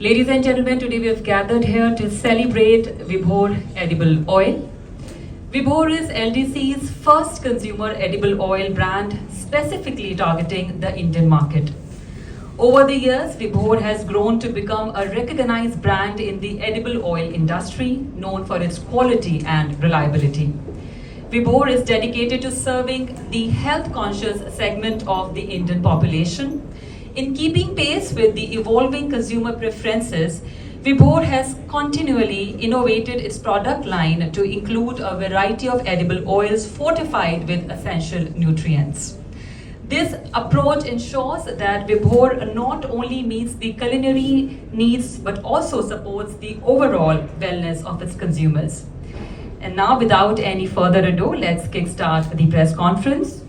Ladies and gentlemen, today we have gathered here to celebrate Vibhor edible oil. Vibhor is LDC's first consumer edible oil brand specifically targeting the Indian market. Over the years, Vibhor has grown to become a recognized brand in the edible oil industry, known for its quality and reliability. Vibhor is dedicated to serving the health-conscious segment of the Indian population. In keeping pace with the evolving consumer preferences, Vibhor has continually innovated its product line to include a variety of edible oils fortified with essential nutrients. This approach ensures that Vibhor not only meets the culinary needs but also supports the overall wellness of its consumers. And now, without any further ado, let's kickstart the press conference.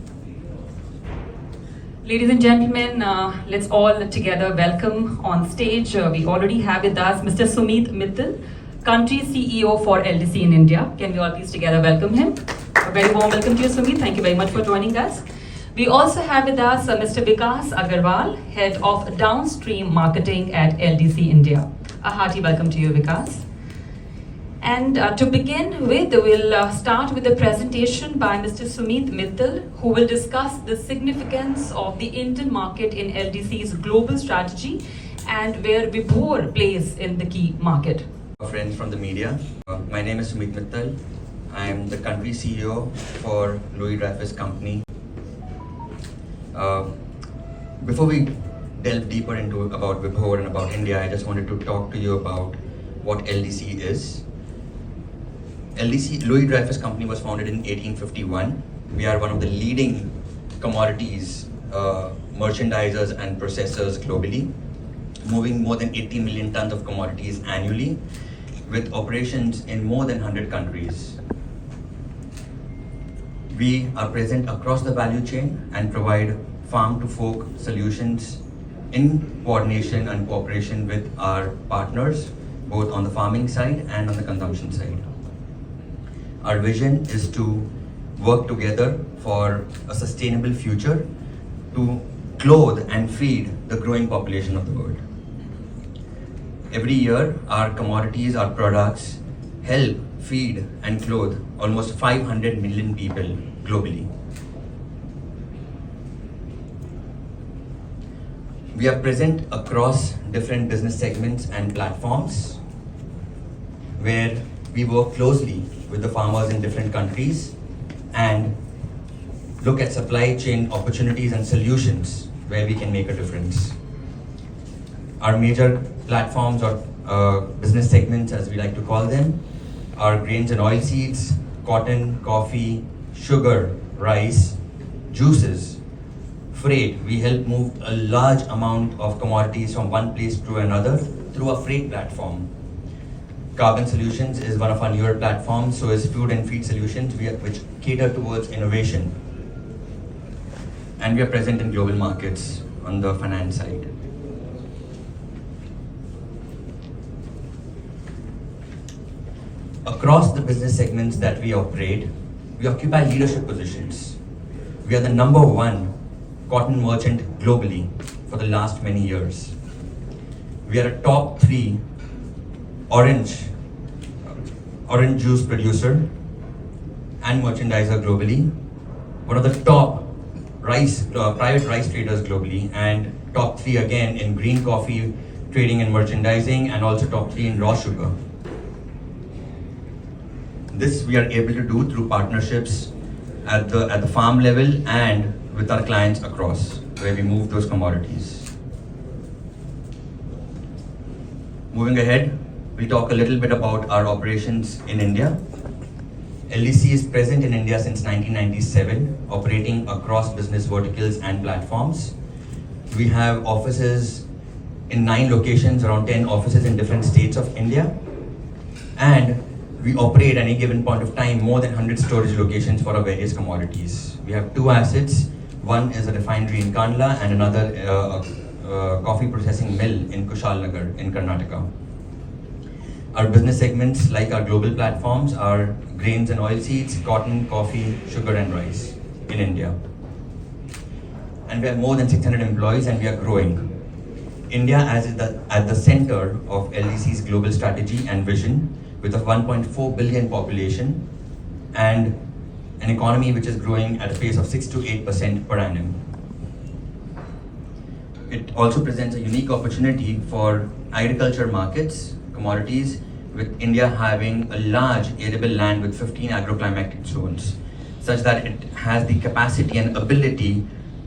Ladies and gentlemen, let's all together welcome on stage. We already have with us Mr. Sumeet Mittal, Country CEO for LDC in India. Can we all please together welcome him? A very warm welcome to you, Sumeet. Thank you very much for joining us. We also have with us Mr. Vishwas Singh, Head of Downstream Marketing at LDC India. A hearty welcome to you, Vishwas. And to begin with, we'll start with a presentation by Mr. Sumeet Mittal, who will discuss the significance of the Indian market in LDC's global strategy and where Vibhor plays in the key market. Friends from the media, my name is Sumeet Mittal. I am the country CEO for Dreyfus company. Before we delve deeper into about Vibhor and about India, I just wanted to talk to you about what LDC is. LDC, Louis Dreyfus Company, was founded in 1851. We are one of the leading commodities merchandisers and processors globally, moving more than 80 million tons of commodities annually, with operations in more than 100 countries. We are present across the value chain and provide farm-to-fork solutions in coordination and cooperation with our partners, both on the farming side and on the consumption side. Our vision is to work together for a sustainable future to clothe and feed the growing population of the world. Every year, our commodities, our products help feed and clothe almost 500 million people globally. We are present across different business segments and platforms where we work closely with the farmers in different countries and look at supply chain opportunities and solutions where we can make a difference. Our major platforms or business segments, as we like to call them, are grains and oilseeds, cotton, coffee, sugar, rice, juices, freight. We help move a large amount of commodities from one place to another through a freight platform. Carbon Solutions is one of our newer platforms, so is Food and Feed Solutions, which cater towards innovation. And we are present in global markets on the finance side. Across the business segments that we operate, we occupy leadership positions. We are the #1 cotton merchant globally for the last many years. We are a top 3 orange juice producer and merchandiser globally, one of the top private rice traders globally, and top 3 again in green coffee trading and merchandising, and also top 3 in raw sugar. This we are able to do through partnerships at the farm level and with our clients across, where we move those commodities. Moving ahead, we'll talk a little bit about our operations in India. LDC is present in India since 1997, operating across business verticals and platforms. We have offices in 9 locations, around 10 offices in different states of India. And we operate at any given point of time more than 100 storage locations for our various commodities. We have 2 assets. One is a refinery in Kandla and another coffee processing mill in Kushalnagar in Karnataka. Our business segments, like our global platforms, are grains and oilseeds, cotton, coffee, sugar and rice in India. And we have more than 600 employees and we are growing. India at the center of LDC's global strategy and vision, with a 1.4 billion population and an economy which is growing at a pace of 6 to 8% per annum. It also presents a unique opportunity for agriculture markets, commodities, with India having a large arable land with 15 agroclimatic zones, such that it has the capacity and ability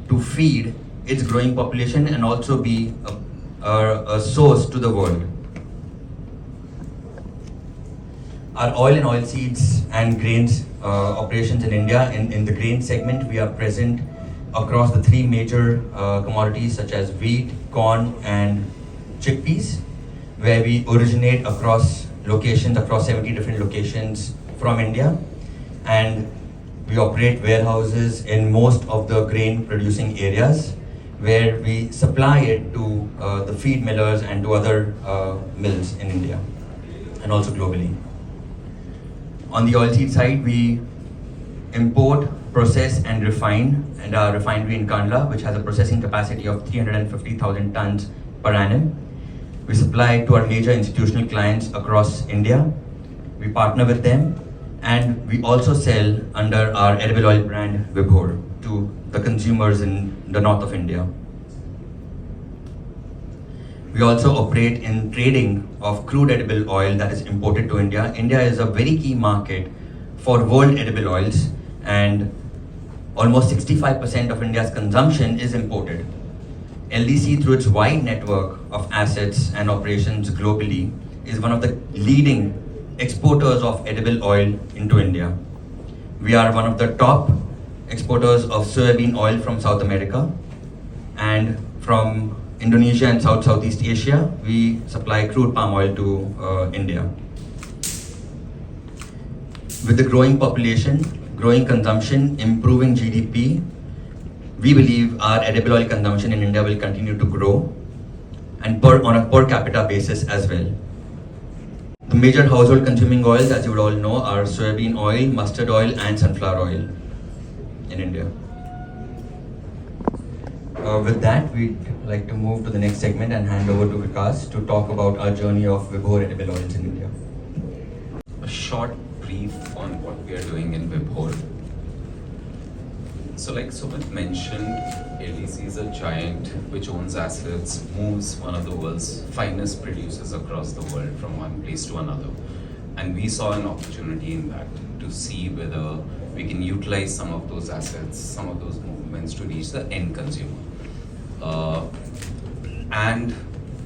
to feed its growing population and also be a source to the world. Our oil and oilseeds and grains operations in India, in the grain segment, we are present across the three major commodities such as wheat, corn and chickpeas, where we originate across locations, across 70 different locations from India, and we operate warehouses in most of the grain producing areas, where we supply it to the feed millers and to other mills in India and also globally. On the oilseed side, we import, process and refine, and our refinery in Kandla, which has a processing capacity of 350,000 tons per annum. We supply to our major institutional clients across India. We partner with them, and we also sell under our edible oil brand Vibhor to the consumers in the north of India. We also operate in trading of crude edible oil that is imported to India. India is a very key market for world edible oils, and almost 65% of India's consumption is imported. LDC, through its wide network of assets and operations globally, is one of the leading exporters of edible oil into India. We are one of the top exporters of soybean oil from South America, and from Indonesia and Southeast Asia, we supply crude palm oil to India. With the growing population, growing consumption, improving GDP, we believe our edible oil consumption in India will continue to grow, and on a per capita basis as well. The major household consuming oils, as you would all know, are soybean oil, mustard oil and sunflower oil in India. With that, we'd like to move to the next segment and hand over to Vikas to talk about our journey of Vibhor edible oils in India. A short brief on what we are doing in Vibhor. So like Sumeet mentioned, LDC is a giant which owns assets, moves one of the world's finest producers across the world from one place to another. And we saw an opportunity in that to see whether we can utilize some of those assets, some of those movements to reach the end consumer. And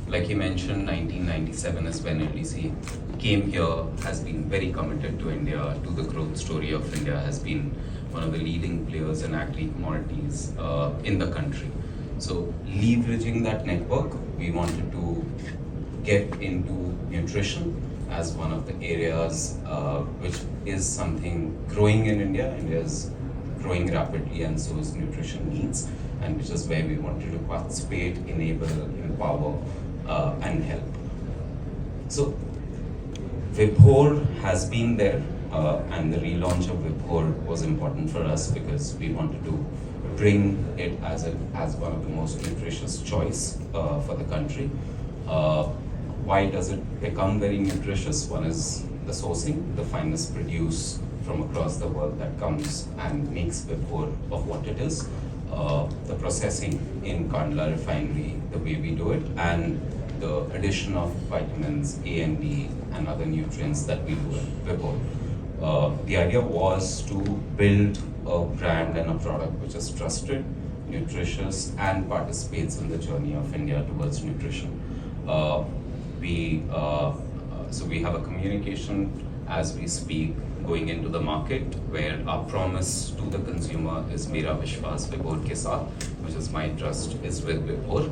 like he mentioned, 1997 is when LDC came here, has been very committed to India, to the growth story of India, has been one of the leading players in agri-commodities in the country. So leveraging that network, we wanted to get into nutrition as one of the areas which is something growing in India. India is growing rapidly, and so is nutrition needs, and which is where we wanted to participate, enable, empower and help. So Vibhor has been there, and the relaunch of Vibhor was important for us because we wanted to bring it as one of the most nutritious choice for the country. Why does it become very nutritious? One is the sourcing, the finest produce from across the world that comes and makes Vibhor of what it is. The processing in Kandla refinery, the way we do it, and the addition of vitamins A and D and other nutrients that we do in Vibhor. The idea was to build a brand and a product which is trusted, nutritious, and participates in the journey of India towards nutrition. So we have a communication as we speak going into the market, where our promise to the consumer is Mera Vishwas Vibhor ke saath, which is my trust is with Vibhor.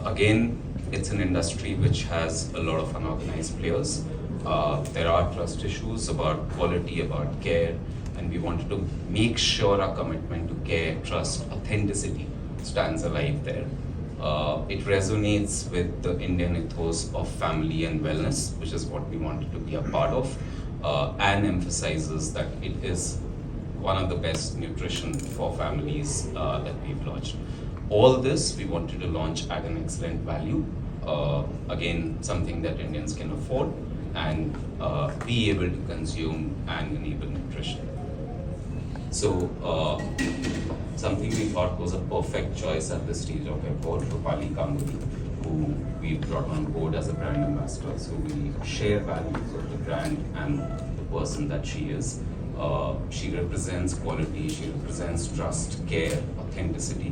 Again, it's an industry which has a lot of unorganized players. There are trust issues about quality, about care, and we wanted to make sure our commitment to care, trust, authenticity stands alive there. It resonates with the Indian ethos of family and wellness, which is what we wanted to be a part of, and emphasizes that it is one of the best nutrition for families that we've launched. all this we wanted to launch at an excellent value. Again, something that Indians can afford and be able to consume and enable nutrition. So, something we thought was a perfect choice at this stage of Vibhor, Rupali Ganguly, who we brought on board as a brand ambassador. So we share values of the brand and the person that she is. She represents quality, she represents trust, care, authenticity,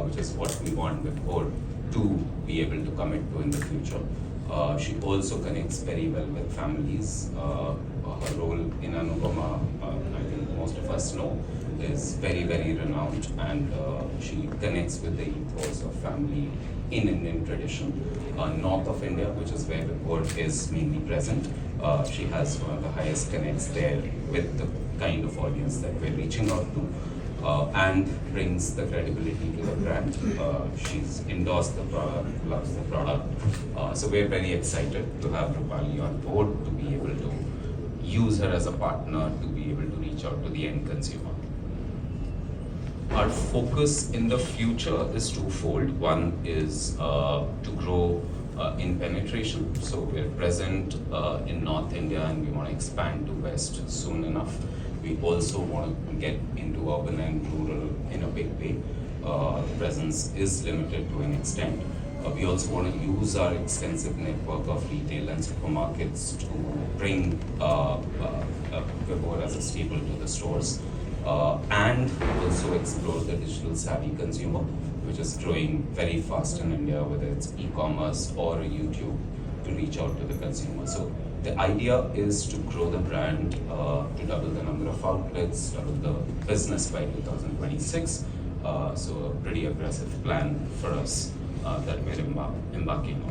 which is what we want Vibhor to be able to commit to in the future. She also connects very well with families. Her role in Anupama, I think most of us know, is very, very renowned, and she connects with the ethos of family in Indian tradition. North of India, which is where Vibhor is mainly present, she has one of the highest connects there with the kind of audience that we're reaching out to. And brings the credibility to the brand. She's endorsed the product, loves the product. So we're very excited to have Rupali on board, to be able to use her as a partner, to be able to reach out to the end consumer. Our focus in the future is twofold. One is to grow in penetration. So we're present in North India and we want to expand to West soon enough. We also want to get into urban and rural in a big way. Presence is limited to an extent. We also want to use our extensive network of retail and supermarkets to bring Vibhor as a staple to the stores. And also explore the digital savvy consumer, which is growing very fast in India, whether it's e-commerce or YouTube, to reach out to the consumer. So the idea is to grow the brand, to double the number of outlets, double the business by 2026. So a pretty aggressive plan for us that we're embarking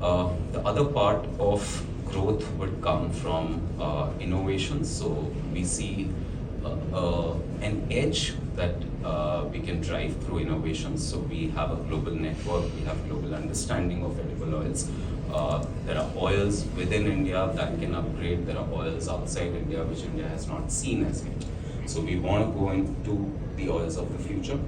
on. The other part of growth would come from innovation. So we see an edge that we can drive through innovation. So we have a global network, we have global understanding of edible oils. There are oils within India that can upgrade. There are oils outside India which India has not seen as yet. So we want to go into the oils of the future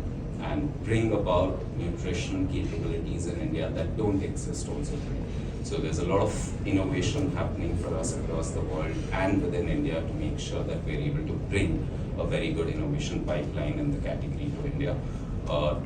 and bring about nutrition capabilities in India that don't exist also today. So there's a lot of innovation happening for us across the world and within India to make sure that we're able to bring a very good innovation pipeline in the category to India.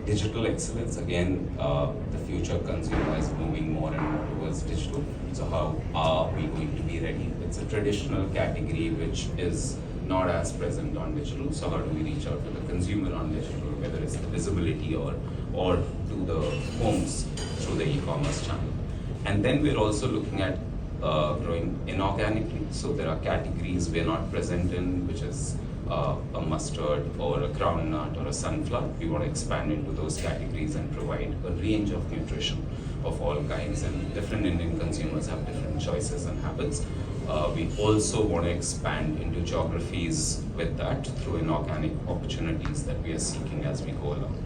Digital excellence, again, the future consumer is moving more and more towards digital. So how are we going to be ready? It's a traditional category which is not as present on digital. So how do we reach out to the consumer on digital, whether it's the visibility or to the homes through the e-commerce channel? And then we're also looking at growing inorganically. So there are categories we're not present in, which is a mustard or a groundnut or a sunflower. We want to expand into those categories and provide a range of nutrition of all kinds, and different Indian consumers have different choices and habits. We also want to expand into geographies with that through inorganic opportunities that we are seeking as we go along.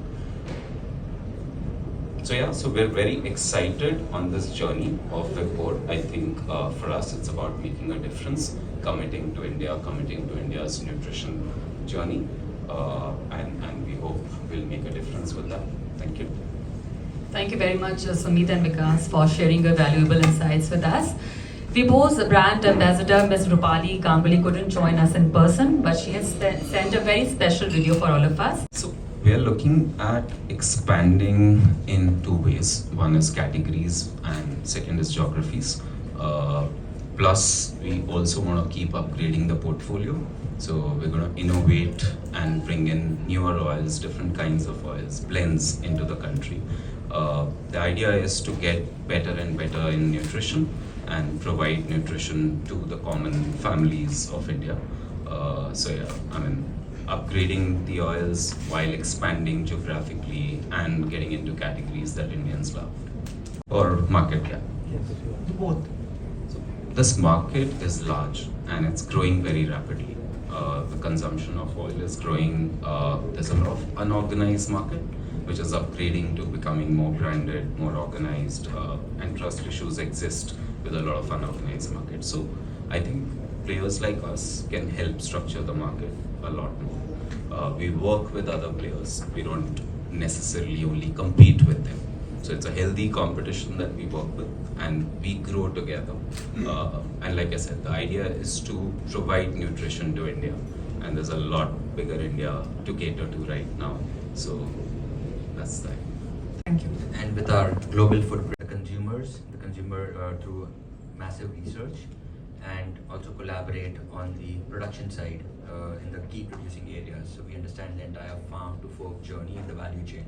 So we're very excited on this journey of Vibhor. I think for us it's about making a difference, committing to India, committing to India's nutrition journey, and we hope we'll make a difference with that. Thank you. Thank you very much, Sumeet and Vikas, for sharing your valuable insights with us. Vibhor's brand ambassador, Ms. Rupali Ganguly, couldn't join us in person, but she has sent a very special video for all of us. So we are looking at expanding in two ways. One is categories and second is geographies. Plus, we also want to keep upgrading the portfolio. So we're going to innovate and bring in newer oils, different kinds of oils, blends into the country. The idea is to get better and better in nutrition and provide nutrition to the common families of India. Upgrading the oils while expanding geographically and getting into categories that Indians love. Or market cap. Yes, both. So this market is large and it's growing very rapidly. The consumption of oil is growing. There's a lot of unorganized market which is upgrading to becoming more branded, more organized, and trust issues exist with a lot of unorganized market. So I think players like us can help structure the market a lot more. We work with other players. We don't necessarily only compete with them. So it's a healthy competition that we work with and we grow together. And like I said, the idea is to provide nutrition to India. And there's a lot bigger India to cater to right now. So that's that. Thank you. And with our global footprint, the consumer through massive research, and also collaborate on the production side in the key producing areas. So we understand the entire farm to fork journey in the value chain.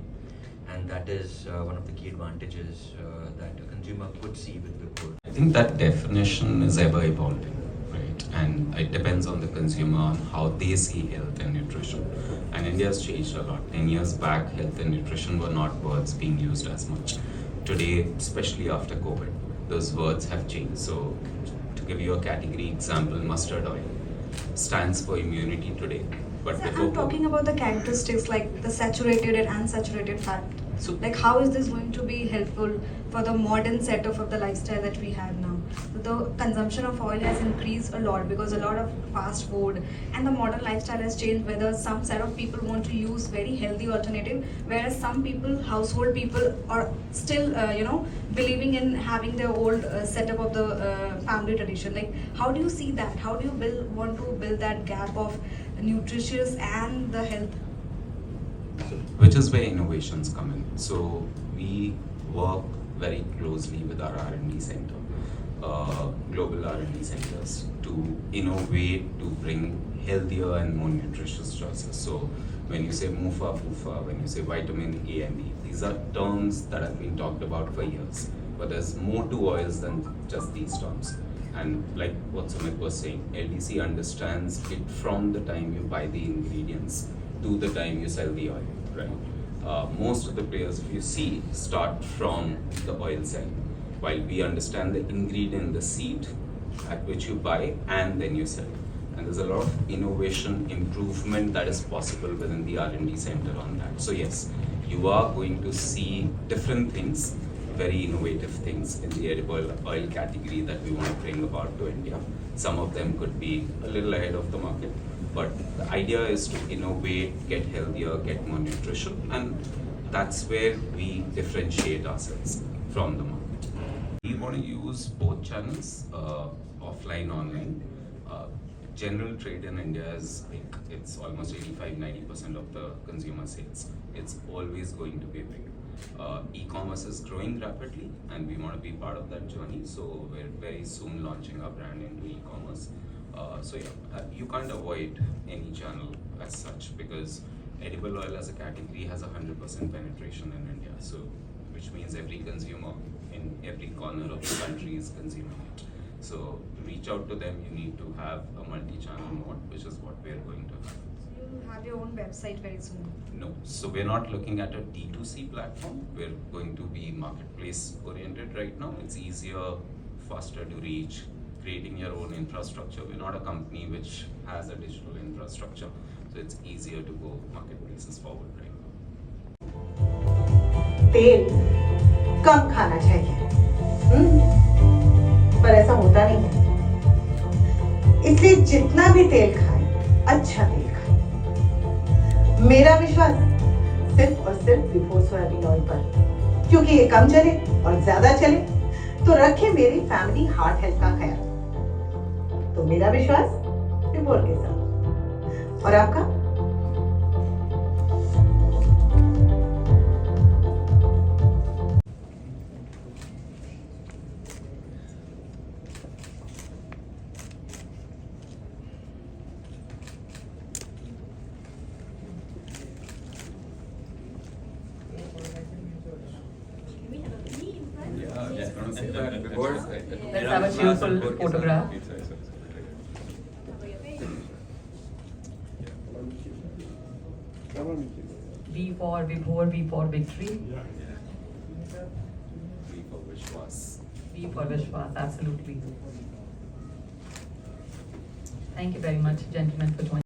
And that is one of the key advantages that a consumer could see with Vibhor. I think that definition is ever evolving, right? And it depends on the consumer on how they see health and nutrition. And India has changed a lot. 10 years back, health and nutrition were not words being used as much. Today, especially after COVID, those words have changed. So to give you a category example, mustard oil stands for immunity today. But So I'm talking about the characteristics like the saturated and unsaturated fat. So- Like how is this going to be helpful for the modern setup of the lifestyle that we have now? The consumption of oil has increased a lot because a lot of fast food and the modern lifestyle has changed, whether some set of people want to use very healthy alternative, whereas some people, household people are still believing in having their old setup of the family tradition. Like how do you see that? How do you want to build that gap of nutritious and the health? which is where innovations come in. So we work very closely with our R&D center, global R&D centers, to innovate, to bring healthier and more nutritious choices. So when you say MUFA, PUFA, when you say vitamin A and E, these are terms that have been talked about for years. But there's more to oils than just these terms. And like what Sumeet was saying, LDC understands it from the time you buy the ingredients to the time you sell the oil, right? Most of the players, if you see, start from the oil side, while we understand the ingredient, the seed at which you buy and then you sell. And there's a lot of innovation, improvement that is possible within the R&D center on that. So yes, you are going to see different things, very innovative things in the edible oil category that we want to bring about to India. Some of them could be a little ahead of the market, but the idea is to innovate, get healthier, get more nutrition, and that's where we differentiate ourselves from the market. We want to use both channels, offline, online. General trade in India is big. It's almost 85-90% of the consumer sales. It's always going to be big. E-commerce is growing rapidly and we want to be part of that journey, so we're very soon launching our brand into e-commerce. So yeah, you can't avoid any channel as such, because edible oil as a category has 100% penetration in India, so which means every consumer in every corner of the country is consuming it. So to reach out to them, you need to have a multi-channel mode, which is what we're going to have. You have your own website very soon. No, so we're not looking at a D2C platform. We're going to be marketplace oriented right now. It's easier, faster to reach, creating your own infrastructure. We're not a company which has a digital infrastructure, so it's easier to go marketplaces forward right now. तेल कम खाना चाहिए, पर ऐसा होता नहीं है, इसलिए जितना भी तेल खाए, अच्छा तेल खाए। मेरा विश्वास सिर्फ और सिर्फ विभोर सोयाबीन ऑयल पर, क्योंकि ये कम चले और ज्यादा चले तो रखे मेरी फैमिली हार्ट हेल्थ का ख्याल। तो मेरा विश्वास विभोर के साथ, और आपका? Let's have a cheerful photograph. V for Vibhor, V for victory. V for Vishwas. V for Vishwas, absolutely. Thank you very much, gentlemen, for joining.